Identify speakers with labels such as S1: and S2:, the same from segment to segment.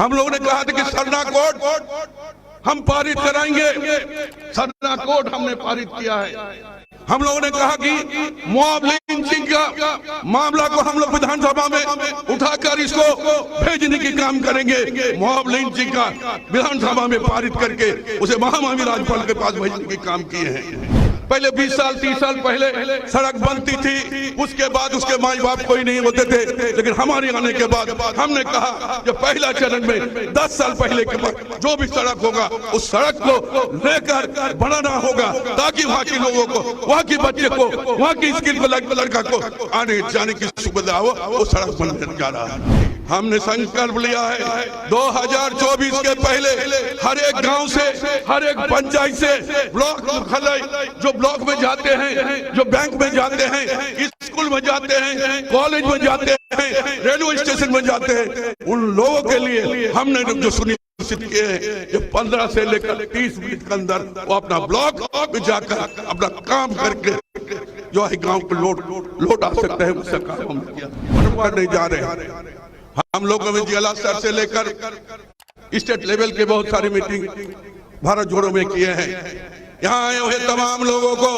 S1: हम लोगों ने कहा था कि सरना कोड हम पारित कराएंगे। सरना कोड हमने पारित किया है। हम लोगों ने कहा कि मॉब लिंचिंग का मामला को हम लोग विधानसभा में उठाकर इसको भेजने की काम करेंगे। मॉब लिंचिंग का विधानसभा में पारित करके उसे महामहिम राज्यपाल के पास भेजने की काम किए हैं। पहले 20 साल 30 साल पहले सड़क बनती थी, उसके बाद उसके माई बाप कोई नहीं होते थे, लेकिन हमारे आने के बाद हमने कहा कि पहला चरण में 10 साल पहले के बाद जो भी सड़क होगा उस सड़क को लेकर बनाना होगा, ताकि वहाँ के लोगों को, वहाँ के बच्चे को, वहाँ की स्किल को, लड़का को आने जाने की सुविधा हो। वो सड़क बनने जा रहा है। हमने संकल्प लिया है 2024 के पहले हर एक गांव से, हर एक पंचायत से, ब्लॉक मुख्यालय जो ब्लॉक में जाते हैं, जो बैंक में जाते हैं, स्कूल में जाते हैं, कॉलेज में जाते हैं, रेलवे स्टेशन में जाते हैं, उन लोगों के लिए हमने जो सुनिश्चित किए हैं कि 15 से लेकर 30 मिनट के अंदर वो अपना ब्लॉक में जाकर अपना काम करके जो है गाँव को लौट आ सकते हैं। उससे काम हम किया नहीं जा रहे। हम लोगों में जिला स्तर से लेकर स्टेट लेवल के बहुत सारी मीटिंग भारत जोड़ो में किए हैं। यहाँ आए हुए तमाम लोगों को,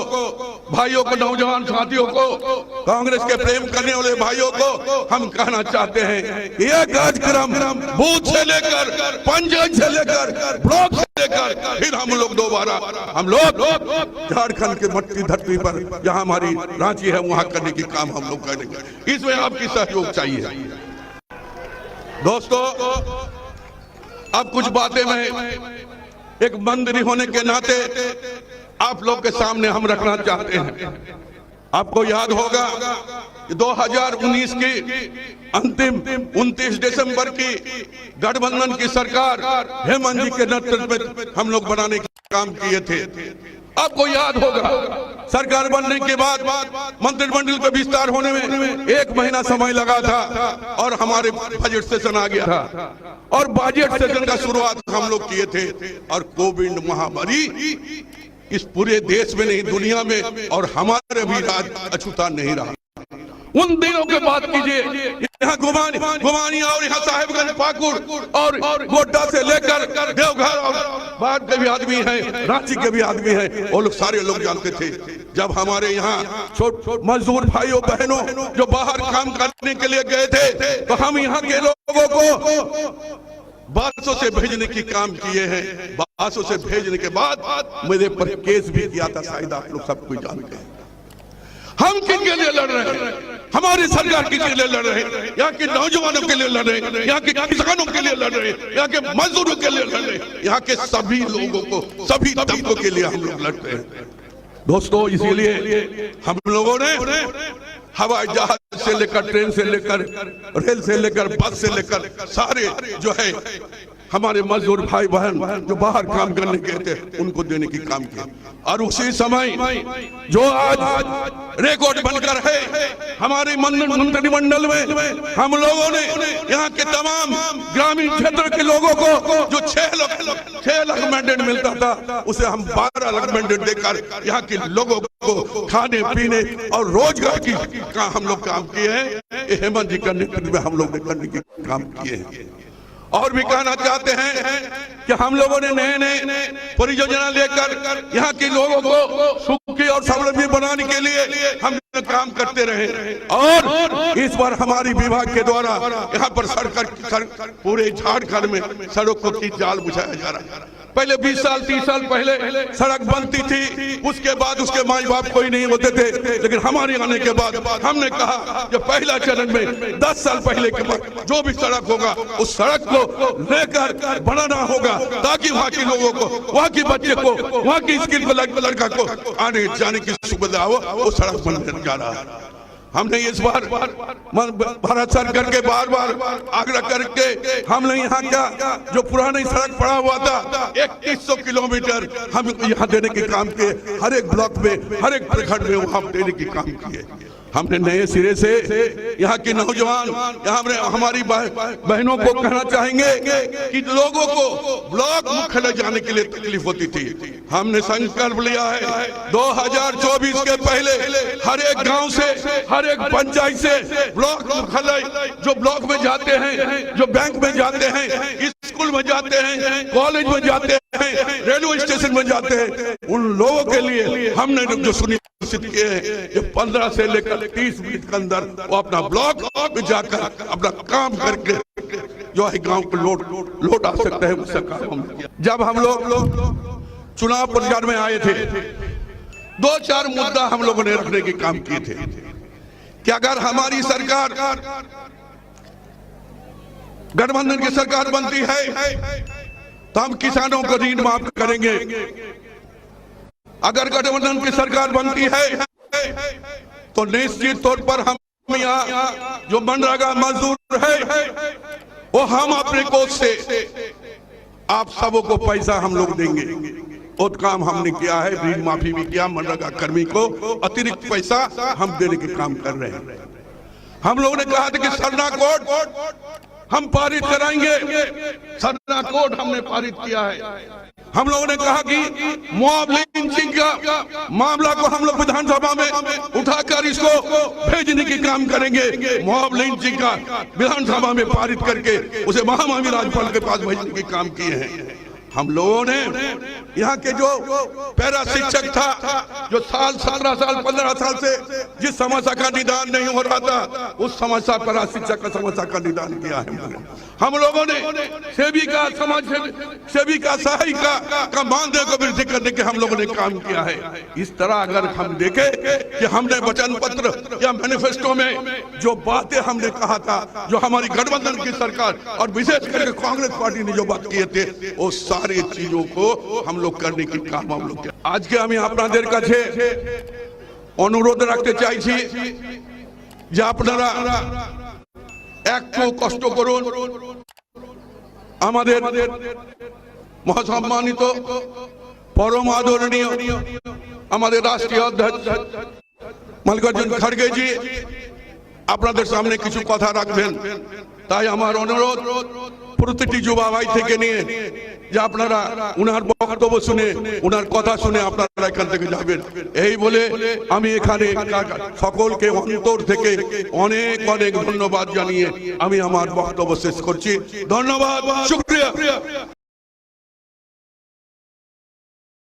S1: भाइयों को, नौजवान साथियों को, कांग्रेस के प्रेम करने वाले भाइयों को हम कहना चाहते हैं कि यह कार्यक्रम बूथ से लेकर, पंचायत से लेकर, ब्लॉक से लेकर फिर हम लोग दोबारा झारखंड के मट्टी धरती पर जहाँ हमारी रांची है वहाँ करने की काम हम लोग करेंगे। इसमें आपकी सहयोग चाहिए। दोस्तों, अब कुछ बातें मैं एक मंत्री होने के नाते आप लोग के सामने हम रखना चाहते हैं। आपको याद होगा 2019 की अंतिम 29 दिसंबर की गठबंधन की सरकार हेमंत जी के नेतृत्व में हम लोग बनाने का काम किए थे। आपको याद होगा सरकार बनने के बाद मंत्रिमंडल का विस्तार होने में 1 महीना समय लगा था और हमारे बजट सेशन आ गया था और बजट सेशन का शुरुआत हम लोग किए थे। और कोविड महामारी इस पूरे देश में नहीं, दुनिया में और हमारे भी राज अछूता नहीं रहा। उन दिनों के बात कीजिए, यहाँ गुमानिया और यहाँ साहेबगंज, पाकुड़ और गोड्डा से लेकर देवघर और बाहर के भी आदमी हैं, रांची के भी आदमी हैं, वो लोग सारे लोग जानते थे। जब हमारे यहाँ छोटे मजदूर भाइयों बहनों जो बाहर काम करने के लिए गए थे, तो हम यहाँ के लोगों को बासों से भेजने की काम किए हैं। बासों से भेजने के बाद मेरे पर केस भी किया था, शायद आप लोग सब कुछ जानते हैं। हम किनके लिए लड़ रहे हैं? हमारी सरकार किसके लिए लड़ रहे हैं? यहाँ के नौजवानों के लिए लड़ रहे हैं, यहाँ के किसानों के लिए लड़ रहे हैं, यहाँ के मजदूरों के लिए लड़ रहे हैं, यहाँ के सभी लोगों को, सभी तबकों के लिए हम लोग लड़ते हैं। दोस्तों, इसीलिए हम लोगों ने हवाई जहाज से लेकर, ट्रेन से लेकर, रेल से लेकर, बस से लेकर सारे जो है हमारे मजदूर भाई बहन जो बाहर काम करने गए थे उनको देने की काम किया। और उसी समय जो आज रिकॉर्ड बनकर है हमारे मंत्रिमंडल में, हम लोगों ने यहाँ के तमाम ग्रामीण क्षेत्र के लोगों को जो 6 लाख मैंडेट मिलता था, उसे हम 12 लाख मैंडेट देकर यहाँ के लोगों को खाने पीने और रोजगार की हम लोग काम किए हैं। हेमंत जी के नेतृत्व में हम लोग ने करने की काम किए हैं। और भी कहना चाहते हैं कि हम लोगों ने नए परियोजना लेकर यहाँ के लोगों को सुखी और स्वावलंबी बनाने के लिए हम काम करते रहे। और इस बार हमारी विभाग के द्वारा यहाँ पर सड़क पूरे झारखंड में सड़कों की जाल बुझाया जा रहा है। पहले 20 साल 30 साल पहले सड़क बनती थी, उसके बाद उसके माई बाप कोई नहीं होते थे, लेकिन हमारे आने के बाद हमने कहा कि पहला चरण में 10 साल पहले के बाद जो भी सड़क होगा उस सड़क को लेकर बनाना होगा, ताकि वहाँ के लोगों को, वहाँ के बच्चे को, वहाँ की स्किल को, लड़का को आने जाने की सुविधा हो। वो सड़क बनने जा रहा है। हमने इस बार भारत सरकार के बार आग्रह करके हमने यहाँ का जो पुरानी सड़क पड़ा हुआ था 3100 किलोमीटर हम यहाँ देने के काम किए। हर एक ब्लॉक में, हर एक प्रखंड में वहाँ देने के काम किए। हमने नए सिरे से यहाँ के नौजवान, यहाँ हमारी बहनों को कहना चाहेंगे कि लोगों को ब्लॉक मुख्यालय जाने के लिए तकलीफ होती थी। हमने संकल्प लिया है 2024 के पहले हर एक गांव से, हर एक पंचायत से, ब्लॉक मुख्यालय जो ब्लॉक में जाते हैं, जो बैंक में जाते हैं, स्कूल में जाते हैं, कॉलेज में जाते हैं, रेलवे स्टेशन में जाते हैं, उन लोगों के लिए हमने जो सुनिश्चित किए हैं कि 15 से लेकर 30 मिनट के अंदर वो अपना ब्लॉक में जाकर अपना काम करके जो है गांव को लौट आ सकते हैं। उसका काम हम किया। जब हम लोग चुनाव प्रचार में आए थे, 2-4 मुद्दा हम लोगों ने रखने के काम किए थे कि अगर हमारी सरकार गठबंधन की सरकार बनती है तो हम किसानों को ऋण माफ करेंगे। अगर गठबंधन की सरकार बनती है तो निश्चित तौर पर हम यहाँ जो मनरेगा मजदूर है वो हम अपने कोष से आप सबों को पैसा हम लोग देंगे। वो काम हमने किया है, ऋण माफी भी किया, मनरेगा कर्मी को अतिरिक्त पैसा हम देने के काम कर रहे हैं। हम लोगों ने कहा था कि सरना कोड हम पारित कराएंगे, सरना कोड हमने पारित किया है। हम लोगों ने कहा कि मॉब लिंचिंग का मामला को हम लोग विधानसभा में उठाकर इसको भेजने के काम करेंगे। मॉब लिंचिंग का विधानसभा में पारित करके उसे महामहिम राज्यपाल के पास भेजने के काम किए हैं। हम लोगों ने यहाँ के जो पैरा शिक्षक था, जो 17 साल 15 साल से जिस समस्या का निदान नहीं हो रहा था, उस समस्या पैरा शिक्षक का समस्या का निदान किया है। हम लोगों ने सेविका समाज सेविका सहायिका का मानदेय को वृद्धि करने के हम लोगों ने काम किया है। इस तरह अगर हम देखें कि हमने वचन पत्र या मैनिफेस्टो में जो बातें हमने कहा था, जो हमारी गठबंधन की सरकार और विशेष करके कांग्रेस पार्टी ने जो बात किए थे, वो सारी चीजों को हम लोग करने की काम हम लोग किया। आज के हमें আপনাদের কাছে অনুরোধ রাখতে চাইছি যে আপনারা একটু কষ্ট করুন। আমাদের মহাসম্মানিত পরম আদরণীয় আমাদের রাষ্ট্রীয় অধ্যক্ষ মল্লিকার্জুন খড়গে জি আপনাদের সামনে কিছু কথা রাখবেন। তাই আমার অনুরোধ প্রতিটি যুবা ভাই থেকে নিয়ে যে আপনারা উনার বক্তব্য শুনে উনার কথা শুনে আপনারা এখান থেকে যাবেন। এই বলে আমি এখানে সকলকে অন্তর থেকে অনেক অনেক ধন্যবাদ জানিয়ে আমি আমার বক্তব্য শেষ করছি। ধন্যবাদ, শুকরিয়া।